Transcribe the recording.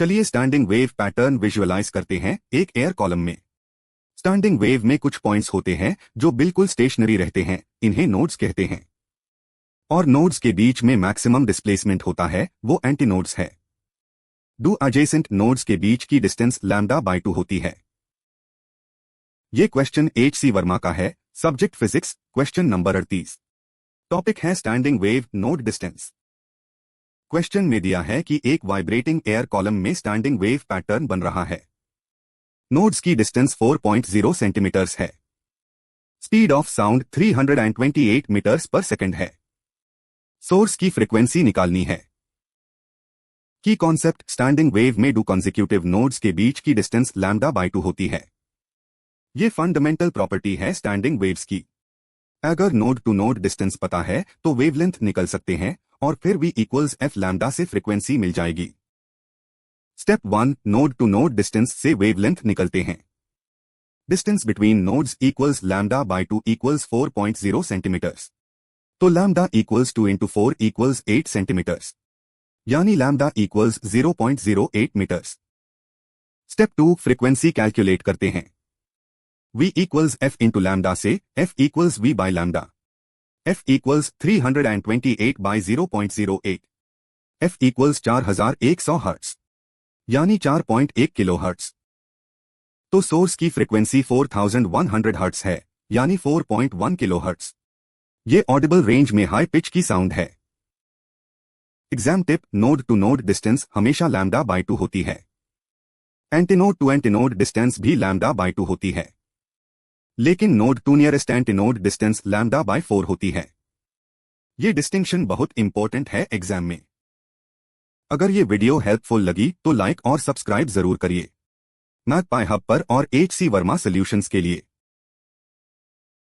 चलिए standing wave pattern visualise करते हैं एक एयर कॉलम में। स्टैंडिंग वेव में कुछ पॉइंट्स होते हैं जो बिल्कुल स्टेशनरी रहते हैं, इन्हें नोड्स कहते हैं। और नोड्स के बीच में मैक्सिमम डिस्प्लेसमेंट होता है, वो एंटीनोड्स है। दो एडजेसेंट नोड्स के बीच की डिस्टेंस λ/2 होती है। ये क्वेश्चन H.C. वर्मा का है, subject physics, question number 38। Topic है स्टैंडिंग वेव नोड डिस्टेंस। क्वेश्चन में दिया है कि एक वाइब्रेटिंग एयर कॉलम में स्टैंडिंग वेव पैटर्न बन रहा है। नोड्स की डिस्टेंस 4.0 सेंटीमीटर्स है। स्पीड ऑफ साउंड 328 मीटर्स पर सेकंड है। सोर्स की फ्रीक्वेंसी निकालनी है। की कॉन्सेप्ट, स्टैंडिंग वेव में दो कॉन्सेक्यूटिव नोड्स के बीच की डिस्टेंस λ/2 होती है। ये फंडामेंटल प्रॉपर्टी है स्टैंडिंग वेव्स की। अगर नोड टू नोड डिस्टेंस पता है तो वेवलेंथ निकल सकते हैं और फिर V इक्वल्स f लैम्डा से फ्रीक्वेंसी मिल जाएगी। Step 1, node to node distance से वेवलेंथ निकलते हैं। Distance between nodes equals λ/2 equals 4.0 centimetres. तो लैम्डा इक्वल्स 2 × 4 इक्वल्स 8 सेंटीमीटर्स, यानी lambda equals 0.08 metres. Step 2, frequency calculate करते हैं। V equals f into lambda से f equals V by lambda. f equals 328/0.08। f equals 4100 hertz, यानी 4.1 kilo hertz. तो source की frequency 4100 hertz है, यानी 4.1 किलो हर्ट्ज। ये ऑडिबल रेंज में हाई पिच की साउंड है। Exam tip, node to node distance हमेशा λ/2 होती है। एंटीनोड टू एंटीनोड डिस्टेंस भी λ/2 होती है, लेकिन node to nearest antinode distance λ/4 होती है। ये डिस्टिंक्शन बहुत इंपॉर्टेंट है एग्जाम में। अगर ये वीडियो हेल्पफुल लगी तो लाइक और सब्सक्राइब जरूर करिए। मैथपाई हब पर और H.C. वर्मा सॉल्यूशंस के लिए।